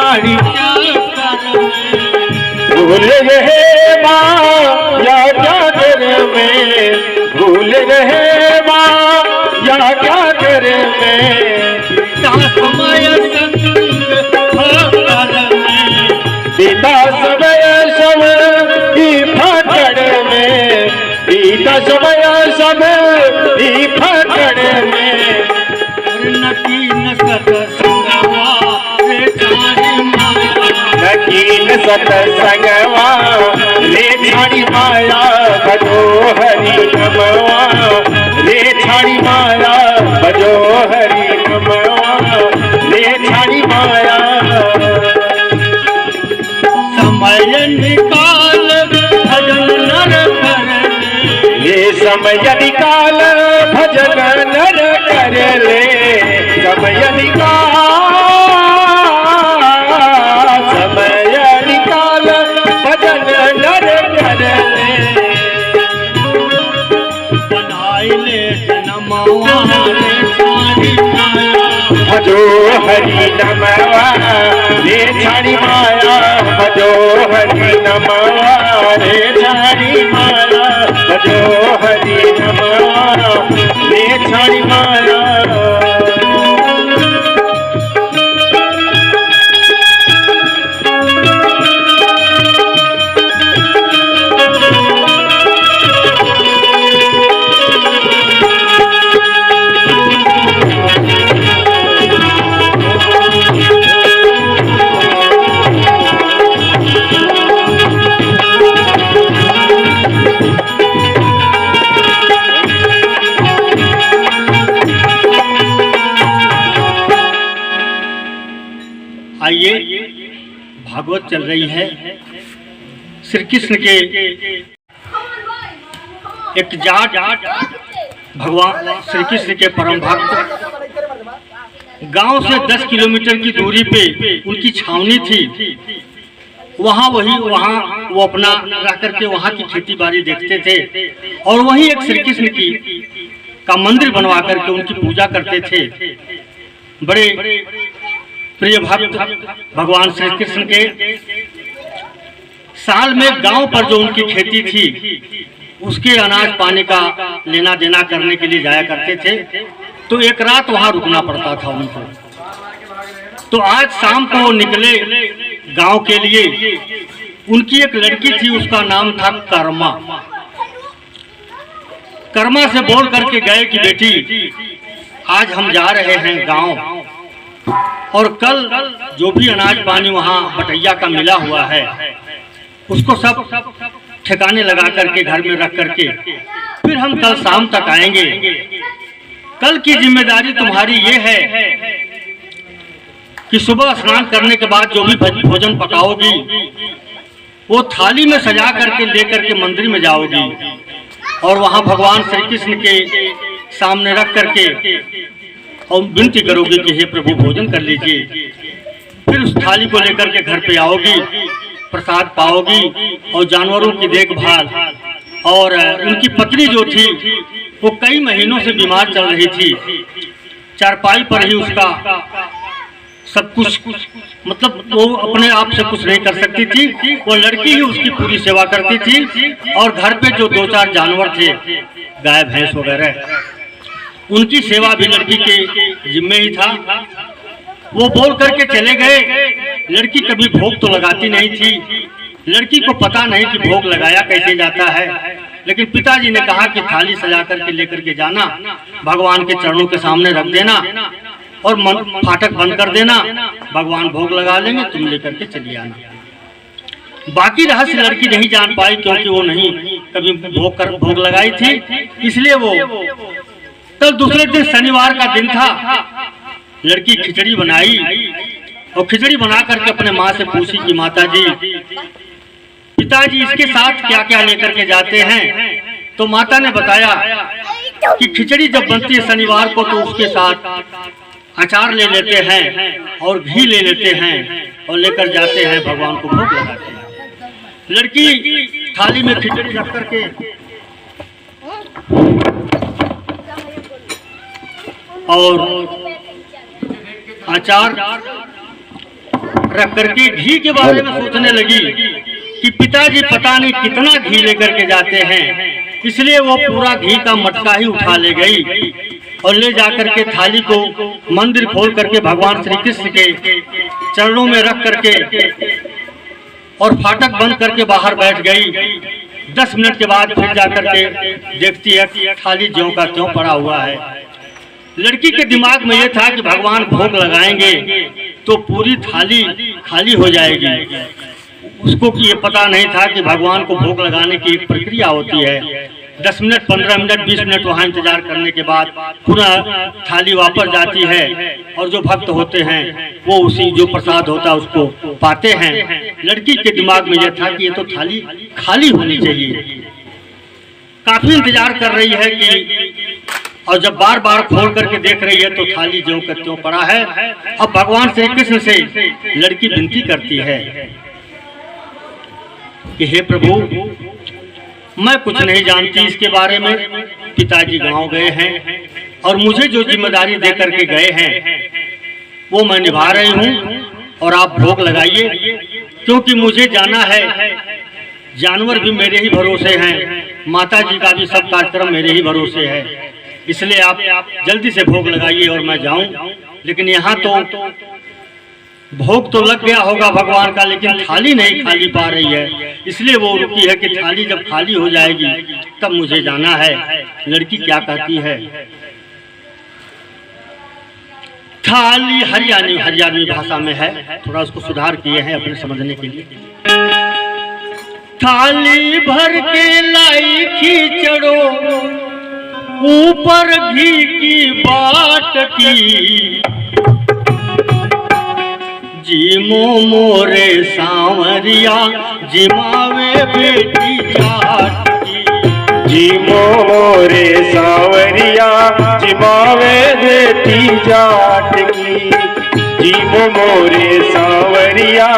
छाड़ी भूल गए माया क्या घर में, भूल गए माया क्या घर में, समय बीता समय सब ही फकड़ में, बीता समय सब ही फकड़ में, नकीन सतसंगवा रे छाड़ी माया, नकीन सतसंगवा रे छाड़ी माया, भजो हरि नमवा रे छाड़ी माया, भजो हरि नमवा रे छाड़ी माया। समय निकाल भजन नर कर ये समय निकाल भजन नर कर ले, समय निकाल, समय निकाल भजन नर कर ले, बनाई ले जन्मवा रे छाड़ी माया, भजो हरि नमवा रे छाड़ी माया, भजो हरि नमवा रे छाड़ी माया, भजो हरि नमवा रे छाड़ी माया। आइए, भागवत चल रही है। श्री कृष्ण के एक जाट भगवान श्री कृष्ण के परम भक्त गांव से 10 किलोमीटर की दूरी पे उनकी छावनी थी। वहाँ वो अपना रह करके वहाँ की खेती बाड़ी देखते थे और वहीं एक श्री कृष्ण का मंदिर बनवा करके उनकी पूजा करते थे। बड़े प्रिय भक्त भगवान श्री कृष्ण के साल में गांव पर जो उनकी खेती थी उसके अनाज पानी का लेना देना करने के लिए जाया करते थे, तो एक रात वहां रुकना पड़ता था उनको। तो आज शाम को वो निकले गांव के लिए। उनकी एक लड़की थी, उसका नाम था कर्मा। कर्मा से बोल करके गए कि बेटी आज हम जा रहे हैं गांव और कल जो भी अनाज पानी वहाँ बटैया का मिला हुआ है उसको सब ठिकाने लगा करके घर में रख करके फिर हम कल शाम तक आएंगे। कल की जिम्मेदारी तुम्हारी ये है कि सुबह स्नान करने के बाद जो भी भोजन पकाओगी वो थाली में सजा करके लेकर के मंदिर में जाओगी और वहाँ भगवान श्री कृष्ण के सामने रख करके और विनती करोगे कि हे प्रभु भोजन कर लीजिए। फिर उस थाली को लेकर के घर पे आओगी, प्रसाद पाओगी और जानवरों की देखभाल। और उनकी पत्नी जो थी वो कई महीनों से बीमार चल रही थी, चारपाई पर ही उसका सब कुछ, मतलब वो अपने आप से कुछ नहीं कर सकती थी। वो लड़की ही उसकी पूरी सेवा करती थी और घर पे जो 2-4 जानवर थे, गाय भैंस वगैरह, उनकी सेवा भी लड़की के जिम्मे ही था। वो बोल करके चले गए। लड़की कभी भोग तो लगाती नहीं थी, लड़की को पता नहीं कि भोग लगाया कैसे जाता है, लेकिन पिताजी ने कहा कि थाली सजा करके लेकर के जाना, भगवान के चरणों के सामने रख देना और फाटक बंद कर देना, भगवान भोग लगा लेंगे, तुम लेकर के चली आना। बाकी रहस्य लड़की नहीं जान पाई क्योंकि वो नहीं कभी भोग लगाई थी। इसलिए वो कल दूसरे दिन शनिवार का दिन था, लड़की खिचड़ी बनाई और खिचड़ी बना करके अपने माँ से पूछी कि माता जी पिताजी इसके साथ क्या क्या लेकर के जाते हैं। तो माता ने बताया कि खिचड़ी जब बनती है शनिवार को तो उसके साथ अचार ले लेते हैं और घी ले लेते हैं और लेकर जाते हैं, भगवान को भोग लगाते हैं। लड़की थाली में खिचड़ी रख करके और अचार रख करके घी के बारे में सोचने लगी कि पिताजी पता नहीं कितना घी लेकर के जाते हैं, इसलिए वो पूरा घी का मटका ही उठा ले गई और ले जाकर के थाली को मंदिर खोल करके भगवान श्री कृष्ण के चरणों में रख करके और फाटक बंद करके बाहर बैठ गई। 10 मिनट के बाद फिर जाकर के देखती है कि थाली ज्यों का त्यों पड़ा हुआ है। लड़की के दिमाग में यह था कि भगवान भोग लगाएंगे तो पूरी थाली खाली हो जाएगी। उसको ये पता नहीं था कि भगवान को भोग लगाने की एक प्रक्रिया होती है। 10 मिनट, 15 मिनट, 20 मिनट वहाँ इंतजार करने के बाद पुनः थाली वापस जाती है और जो भक्त होते हैं वो उसी जो प्रसाद होता है उसको पाते हैं। लड़की के दिमाग में यह था कि ये तो थाली खाली होनी चाहिए। काफी इंतजार कर रही है कि, और जब बार बार खोल करके देख रही है तो थाली ज्यों का त्यों पड़ा है। अब भगवान श्री कृष्ण से लड़की विनती करती है कि हे प्रभु, मैं कुछ नहीं जानती इसके बारे में, पिताजी गांव गए हैं और मुझे जो जिम्मेदारी दे करके गए हैं वो मैं निभा रही हूँ और आप भोग लगाइए, क्योंकि मुझे जाना है। जानवर भी मेरे ही भरोसे हैं, माता जी का भी सब कार्यक्रम मेरे ही भरोसे है, इसलिए आप जल्दी से भोग लगाइए और मैं जाऊं। लेकिन यहाँ तो भोग तो लग गया होगा भगवान का, लेकिन थाली नहीं खाली पा रही है, इसलिए वो रुकी है कि थाली जब खाली हो जाएगी तब मुझे जाना है। लड़की क्या कहती है? थाली हरियाणवी भाषा में है, थोड़ा उसको सुधार किए हैं अपने समझने के लिए। थाली भर के लाई खींचड़ो, ऊपर घी की बाट की, जीमो मोरे सांवरिया जिमावे बेटी जाट की। जीमो मोरे सांवरिया जिमावे बेटी जाट की। जीमो मोरे सांवरिया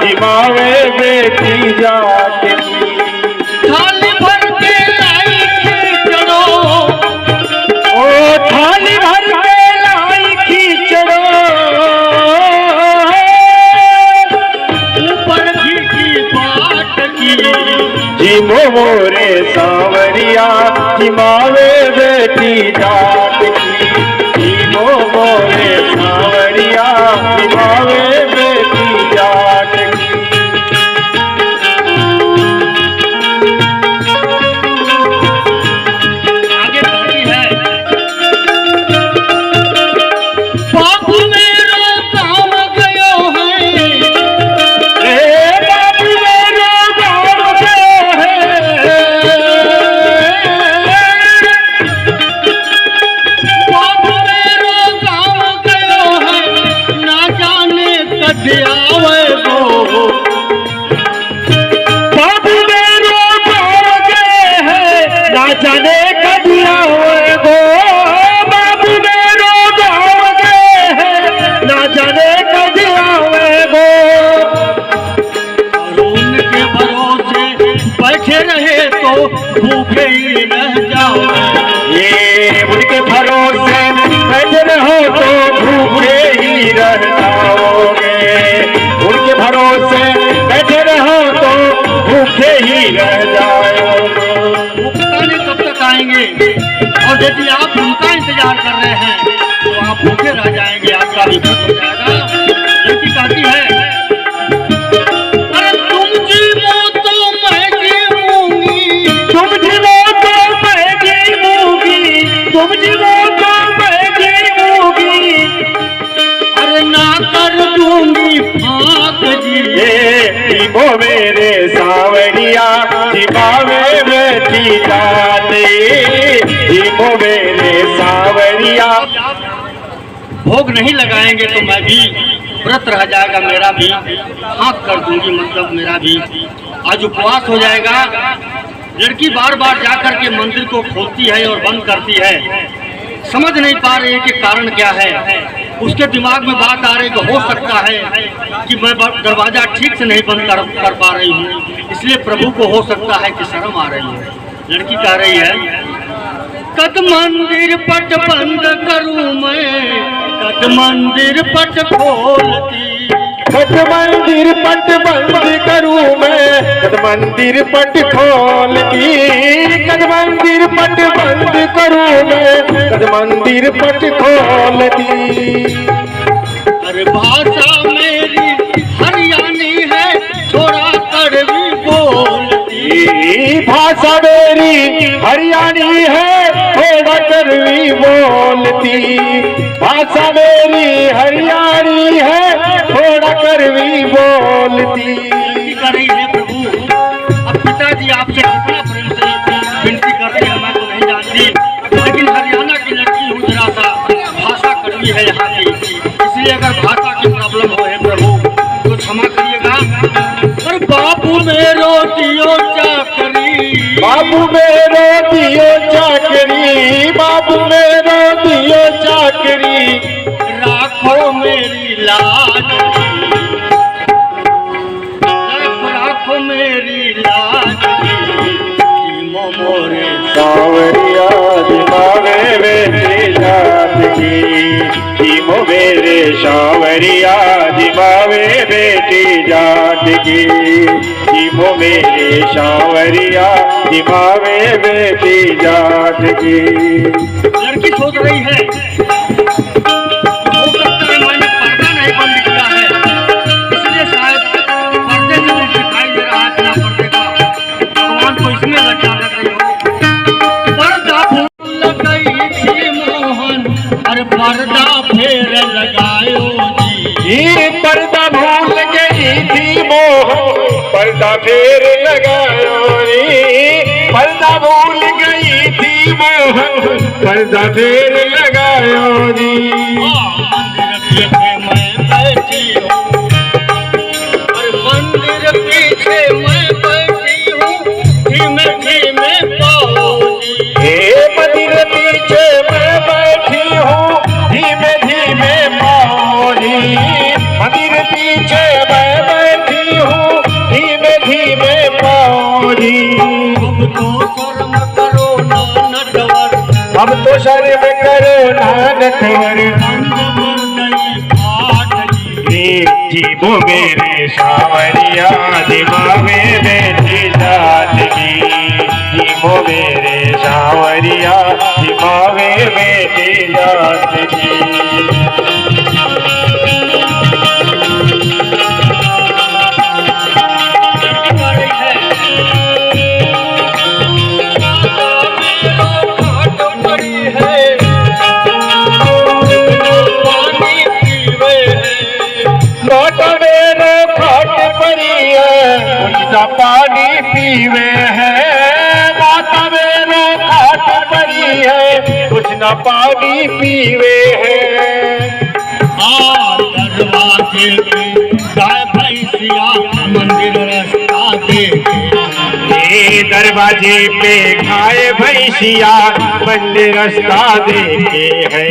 जिमावे बेटी जाट की। थाली भर के लाई खींचड़ो, ओ थाली भर के लाई खींचड़ो, जीमो मोरे सांवरिया जिमावे बेटी जाट की। जीमो मोरे सांवरिया जिमावे बेटी जाट की। आगे बढ़ती है। बाबू मेरो काम गयो है, जाने कभी आओगे गो। बाबू मेरो गाँव गए हैं, ना जाने कभी आओगे गो। और उनके भरोसे बैठे रहे तो भूखे ही रह जाओगे। ये उनके भरोसे बैठे रहो तो भूखे ही रह जाओगे। उनके भरोसे बैठे रहो तो भूखे ही रह जाओगे। आएंगे और यदि आप उनका इंतजार कर रहे हैं तो आप भूखे रह जाएंगे, आपका भी भूख हो जाएगा। लड़की कहती है, अरे तुम जीवो तो मैं जीवूंगी, तुम जीवो तो मैं जीवूंगी, तुम जीवो तो मैं जीवूंगी। अरे ना कर दूंगी फाक जी। जीवो मेरे सांवरिया जिमावे बेटी जाते। जीवो मेरे सांवरिया। भोग नहीं लगाएंगे तो मैं भी व्रत रह जाएगा, मेरा भी हाँक कर दूंगी, मतलब मेरा भी आज उपवास हो जाएगा। लड़की बार बार जाकर के मंदिर को खोलती है और बंद करती है, समझ नहीं पा रही है कि कारण क्या है। उसके दिमाग में बात आ रही कि हो सकता है कि मैं दरवाजा ठीक से नहीं बंद कर पा रही हूँ, इसलिए प्रभु को हो सकता है कि शर्म आ रही है। लड़की कह रही है, कद मंदिर पट बंद करूं मैं, कद मंदिर पट खोलती। कद मंदिर पट बंद करूं मैं, कद मंदिर पट खोल दी, कद मंदिर पट बंद करूं मैं, कद मंदिर पट खोल दी। अरे भाषा मेरी हरियाणी है, थोड़ा कड़वी बोलती। भाषा मेरी हरियाणी है, थोड़ा कड़वी बोलती। भाषा मेरी हरियाणी है, थोड़ा कड़वी बोलती। कर रही है प्रभु, अब पिताजी आपसे कितना प्रेम से विनती कर रहे हैं मैं तो नहीं जानती, लेकिन हरियाणा की लड़की हूँ, जरा सा भाषा कड़वी है यहाँ की, इसलिए अगर भाषा की प्रॉब्लम हो है प्रभु तो क्षमा करिएगा। और बाबू मेरो दियो चाकरी, बाबू मेरो दियो चाकरी, बाबू मेरो दियो चाकरी, राखो मेरी लाज, राखो मेरी लाज, मोरे सावरिया दिमावे बेटी जात की, टीमो मेरे सावरिया दिमावे बेटी जात की, टीमो मेरे सावरिया दिमावे बेटी जात की। लड़की सोच रही है हो सकता है मैंने पर्दा नहीं बंद किया है, इसलिए शायद पर्दे से कुछ दिखाई दे रहा है, ना पर्दे का भगवान को इसमें लगा रही हो। पर्दा भूल गई थी मोहन, अरे पर्दा फेर लगायो जी। ये पर्दा भूल गई थी मोहन, पर्दा फेर लगायो रे, पर्दा भूल गई थी मोहन, पर्दा फेर लगायो रे। मंदिर पीछे मैं बैठी हूँ, अरे मंदिर पीछे मैं बैठी हूँ, धीमे धीमे पाओ जी। हे मंदिर पीछे मैं बैठी हूँ, धीमे धीमे पाओली। मंदिर पीछे मैं बैठी हूँ, धीमे धीमे पाओली। अब तो शर्म करो ना नटवर, अब तो शर्म करो ना नटवर, बंद कर गई फाट जी। जीवो मेरे सावरिया दिमावे बेटी जात की, जीवो मेरे सावरिया दिमावे बेटी जात की। पानी पीवे है, माता मेरो खाट पड़ी है, कुछ न पानी पीवे है। दरवाजे पे गाय भैंसिया मंदिर रास्ता देखे, दरवाजे पे गाय भैंसिया मंदिर रास्ता देखे है,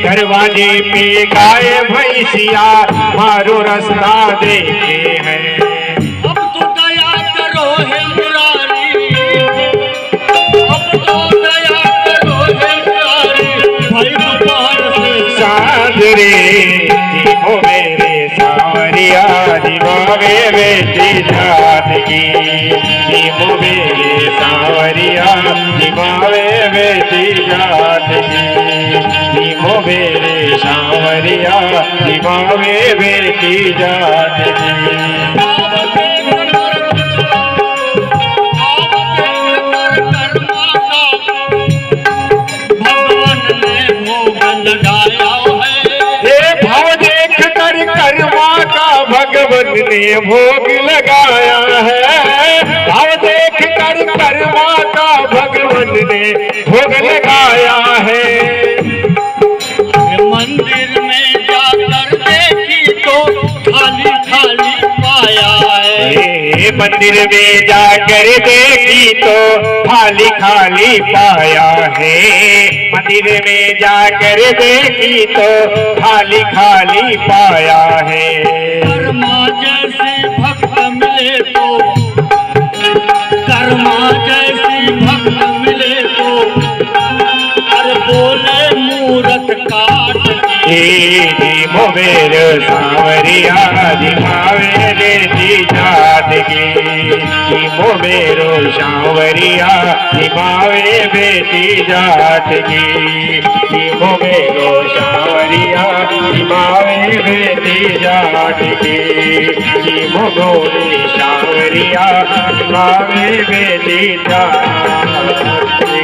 दरवाजे पे गाय भैंसिया मारो रास्ता देखे है। साजरे जीवो मेरे सावरिया दिमावे बेटी जात की, जीवो मेरे सावरिया दिमावे बेटी जात की, जीवो मेरे सावरिया दिमावे बेटी जात की। भगवान ने भोग लगाया है, भाव देख कर कर्मा का भगवान ने भोग लगाया है। मंदिर में जाकर देखी तो खाली खाली पाया है, मंदिर में जाकर देखी तो खाली खाली पाया है, मंदिर में जाकर देखी तो खाली खाली पाया है। कर्मा जैसी भक्त मिले तो, कर्मा जैसी भक्त मिले तो, अरे बोले मूरत काट जी मोमेरो सांवरिया दिखावे बेटी जाट की जी मोमेरो सांवरिया दिखावे बेटी जाट की जी मोमेरो सांवरिया दिखावे बेटी जाट की जी मोमेरो सांवरिया दिखावे बेटी जाट